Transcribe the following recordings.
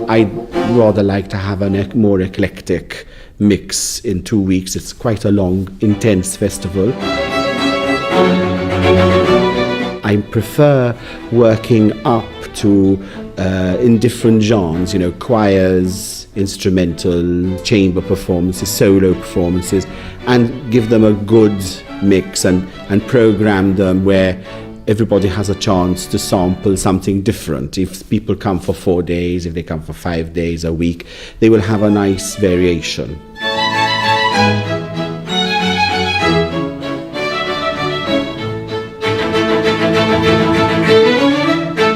I'd rather like to have a more eclectic mix in 2 weeks. It's quite a long, intense festival. I prefer working up to in different genres, you know, choirs, instrumental, chamber performances, solo performances, and give them a good mix and program them where everybody has a chance to sample something different. If people come for 4 days, if they come for 5 days, a week, they will have a nice variation.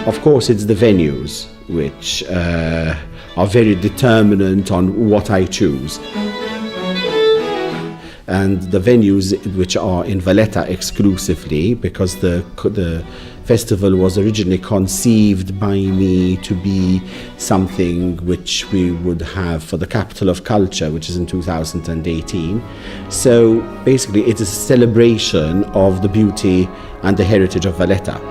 Of course, it's the venues which are very determinant on what I choose. And the venues which are in Valletta exclusively, because the festival was originally conceived by me to be something which we would have for the capital of culture, which is in 2018. So basically it is a celebration of the beauty and the heritage of Valletta.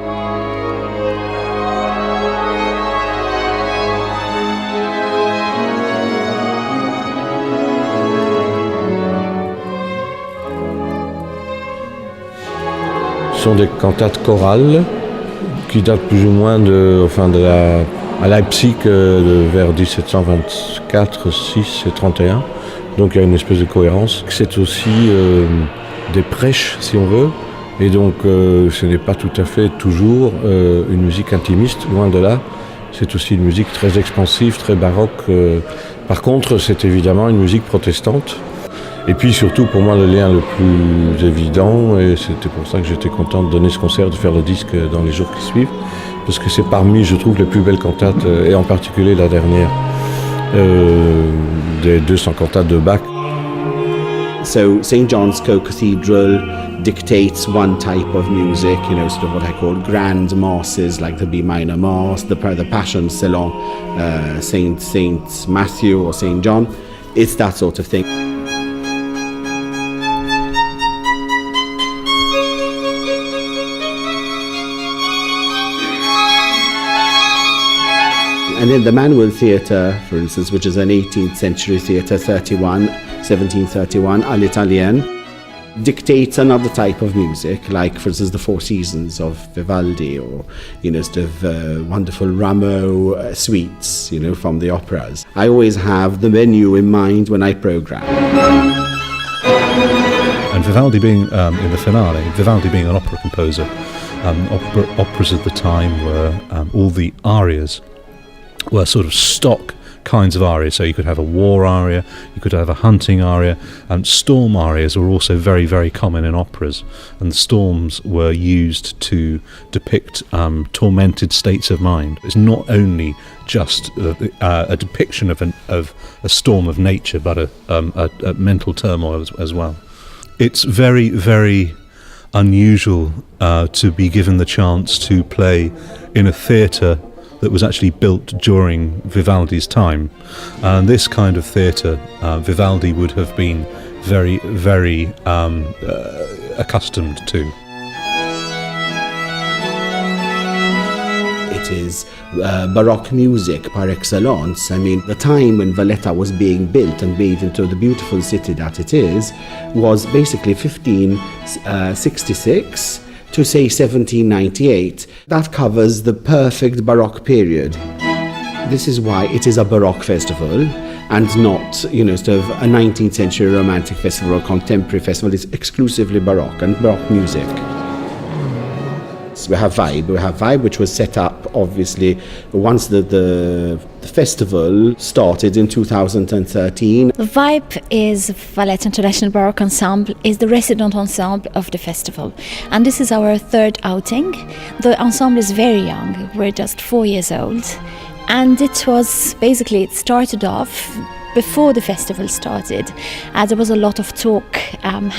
Ce sont des cantates chorales qui datent plus ou moins à Leipzig vers 1724, 6 et 31. Donc il y a une espèce de cohérence. C'est aussi des prêches, si on veut. Et donc ce n'est pas tout à fait toujours une musique intimiste, loin de là. C'est aussi une musique très expansive, très baroque. Par contre, c'est évidemment une musique protestante. Et puis surtout, pour moi, le lien le plus évident, et c'était pour ça que j'étais content de donner ce concert, de faire le disque dans les jours qui suivent, parce que c'est parmi, je trouve, les plus belles cantates, et en particulier la dernière, des 200 cantates de Bach. So St. John's Co-Cathedral dictates one type of music, you know, sort of what I call grand masses, like the B minor mass, the Passion selon Saint Matthew or St. John. It's that sort of thing. And then the Manuel Theatre, for instance, which is an 18th century theatre, 1731, all'Italienne, dictates another type of music, like, for instance, the Four Seasons of Vivaldi, or, you know, sort of wonderful Rameau suites, you know, from the operas. I always have the menu in mind when I program. And Vivaldi being, in the finale, Vivaldi being an opera composer, operas at the time were all the arias were sort of stock kinds of arias. So you could have a war aria, you could have a hunting aria, and storm arias were also very, very common in operas. And the storms were used to depict tormented states of mind. It's not only just a depiction of a storm of nature, but a mental turmoil as well. It's very, very unusual to be given the chance to play in a theatre that was actually built during Vivaldi's time. And this kind of theatre, Vivaldi would have been very, very accustomed to. It is Baroque music par excellence. I mean, the time when Valletta was being built and made into the beautiful city that it is was basically 1566 to say 1798. That covers the perfect Baroque period. This is why it is a Baroque festival and not, you know, sort of a 19th century romantic festival or contemporary festival. It's exclusively Baroque and Baroque music. So we have VIBE, which was set up obviously once the festival started in 2013. VIBE is Valletta International Baroque Ensemble, is the resident ensemble of the festival. And this is our third outing. The ensemble is very young, we're just 4 years old. And it started off before the festival started, there was a lot of talk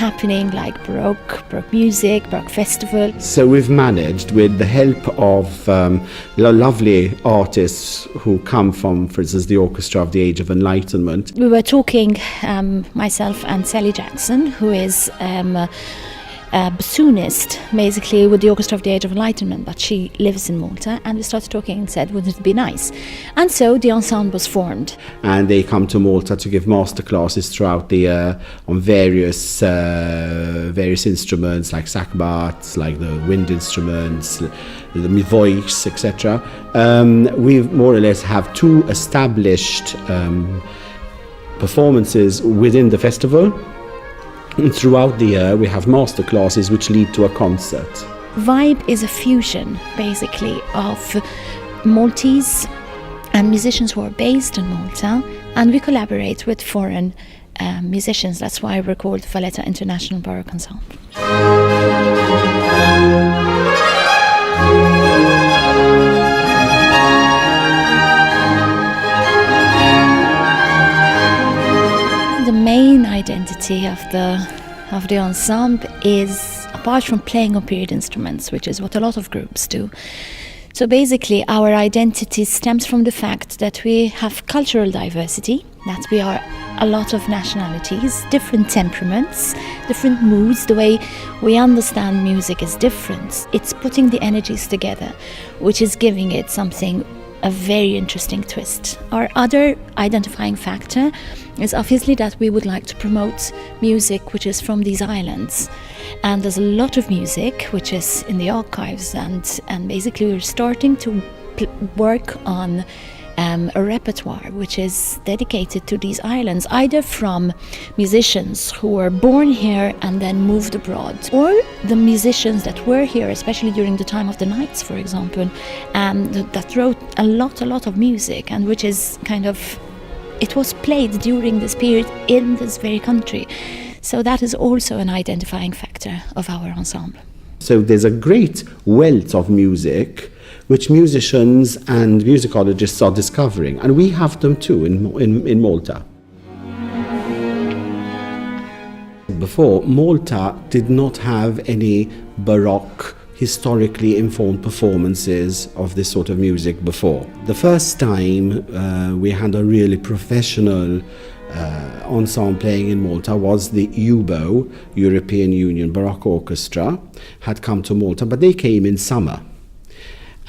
happening, like Baroque music, Baroque festival. So we've managed, with the help of lovely artists who come from, for instance, the Orchestra of the Age of Enlightenment. We were talking, myself and Sally Jackson, who is a bassoonist, basically, with the Orchestra of the Age of Enlightenment, but she lives in Malta, and we started talking and said, wouldn't it be nice? And so the ensemble was formed. And they come to Malta to give masterclasses throughout the year on various instruments, like sackbuts, like the wind instruments, the voice, etc. We more or less have 2 established performances within the festival. And throughout the year, we have master classes which lead to a concert. VIBE is a fusion, basically, of Maltese and musicians who are based in Malta, and we collaborate with foreign musicians. That's why we're called Valletta International Baroque Ensemble. The main identity of the ensemble is, apart from playing on period instruments, which is what a lot of groups do. So basically our identity stems from the fact that we have cultural diversity, that we are a lot of nationalities, different temperaments, different moods. The way we understand music is different. It's putting the energies together, which is giving it something, a very interesting twist. Our other identifying factor is obviously that we would like to promote music which is from these islands, and there's a lot of music which is in the archives, and basically we're starting to work on a repertoire which is dedicated to these islands, either from musicians who were born here and then moved abroad, or the musicians that were here, especially during the time of the Knights, for example, and that wrote a lot of music, and which is kind of, it was played during this period in this very country. So that is also an identifying factor of our ensemble. So there's a great wealth of music which musicians and musicologists are discovering, and we have them too in Malta. Before, Malta did not have any Baroque, historically informed performances of this sort of music before. The first time we had a really professional ensemble playing in Malta was the UBO, European Union Baroque Orchestra, had come to Malta, but they came in summer.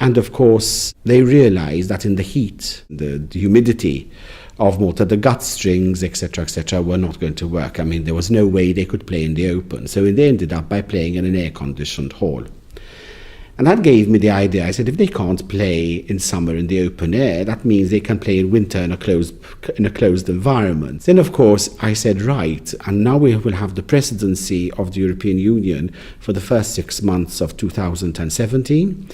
And of course, they realized that in the heat, the humidity of Malta, the gut strings, etc., were not going to work. I mean, there was no way they could play in the open. So they ended up by playing in an air-conditioned hall. And that gave me the idea. I said, if they can't play in summer in the open air, that means they can play in winter in a closed environment. Then, of course, I said, right, and now we will have the presidency of the European Union for the first 6 months of 2017,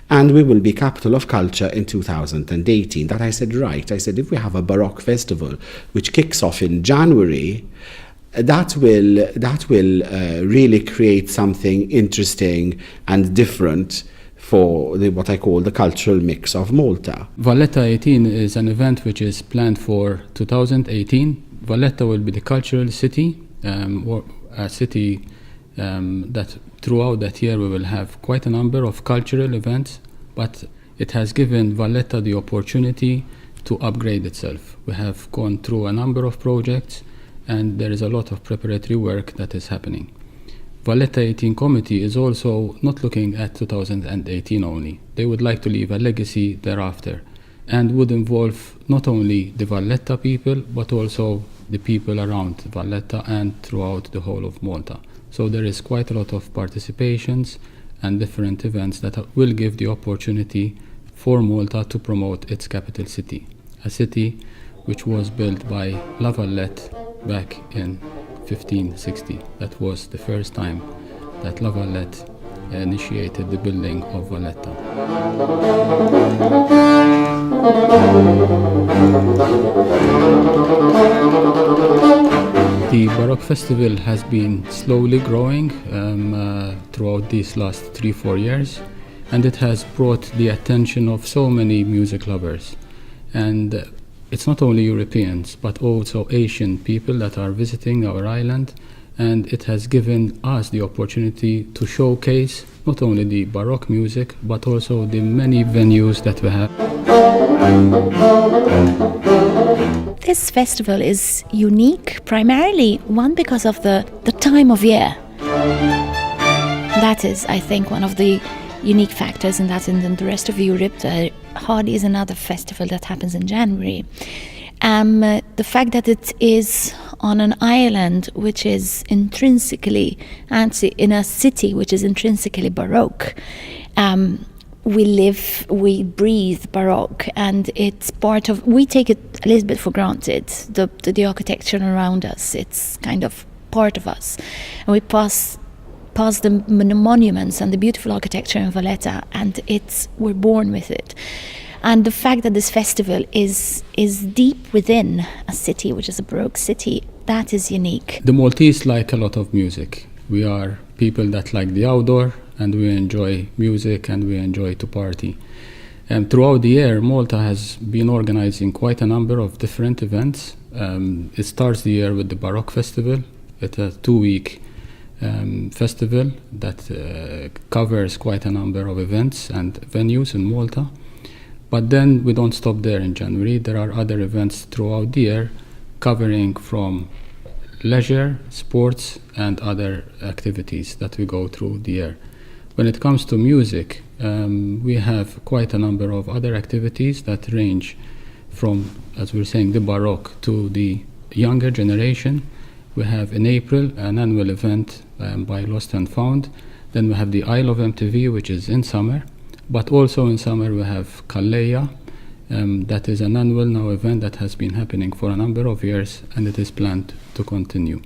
and we will be capital of culture in 2018. That I said, right. I said, if we have a Baroque festival which kicks off in January, that will really create something interesting and different for what I call the cultural mix of Malta. Valletta 18 is an event which is planned for 2018. Valletta will be the cultural city, or a city that throughout that year we will have quite a number of cultural events, but it has given Valletta the opportunity to upgrade itself. We have gone through a number of projects, and there is a lot of preparatory work that is happening. Valletta 18 committee is also not looking at 2018 only. They would like to leave a legacy thereafter, and would involve not only the Valletta people, but also the people around Valletta and throughout the whole of Malta. So there is quite a lot of participations and different events that will give the opportunity for Malta to promote its capital city, a city which was built by Vallette back in 1560. That was the first time that Vallette initiated the building of Valletta. The Baroque Festival has been slowly growing throughout these last 3-4 years, and it has brought the attention of so many music lovers. And it's not only Europeans, but also Asian people that are visiting our island, and it has given us the opportunity to showcase not only the Baroque music, but also the many venues that we have. This festival is unique, primarily, one, because of the time of year. That is, I think, one of the unique factors in that in the rest of Europe, there hardly is another festival that happens in January. The fact that it is on an island which is intrinsically, in a city which is intrinsically Baroque, we live, we breathe Baroque, and it's part of, we take it a little bit for granted, the architecture around us, it's kind of part of us. And we pass the monuments and the beautiful architecture in Valletta, and we're born with it. And the fact that this festival is deep within a city, which is a Baroque city, that is unique. The Maltese like a lot of music. We are people that like the outdoor, and we enjoy music, and we enjoy to party. Throughout the year, Malta has been organizing quite a number of different events. It starts the year with the Baroque Festival. It's a 2-week festival that covers quite a number of events and venues in Malta. But then we don't stop there in January. There are other events throughout the year covering from leisure, sports, and other activities that we go through the year. When it comes to music, we have quite a number of other activities that range from, as we're saying, the Baroque to the younger generation. We have in April an annual event by Lost and Found. Then we have the Isle of MTV, which is in summer. But also in summer we have Kalleya, that is an annual now event that has been happening for a number of years, and it is planned to continue.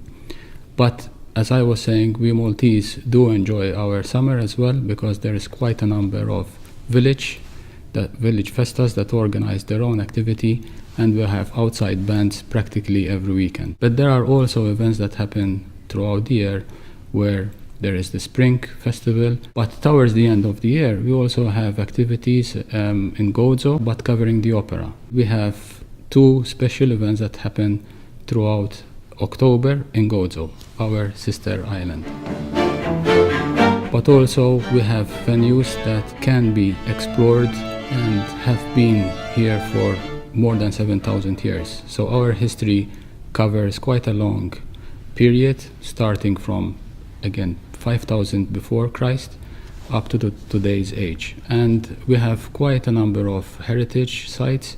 But as I was saying, we Maltese do enjoy our summer as well, because there is quite a number of village festas that organize their own activity, and we have outside bands practically every weekend. But there are also events that happen throughout the year where there is the Spring Festival, but towards the end of the year we also have activities in Gozo, but covering the opera. We have 2 special events that happen throughout October in Gozo, our sister island. But also we have venues that can be explored and have been here for more than 7,000 years. So our history covers quite a long period, starting from, again, 5,000 before Christ up to today's age. And we have quite a number of heritage sites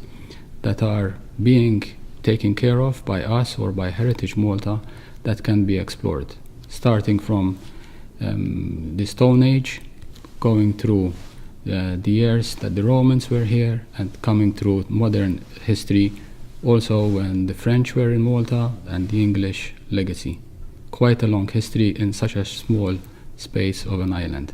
that are being taken care of by us or by Heritage Malta that can be explored, starting from the Stone Age, going through the years that the Romans were here, and coming through modern history, also when the French were in Malta, and the English legacy. Quite a long history in such a small space of an island.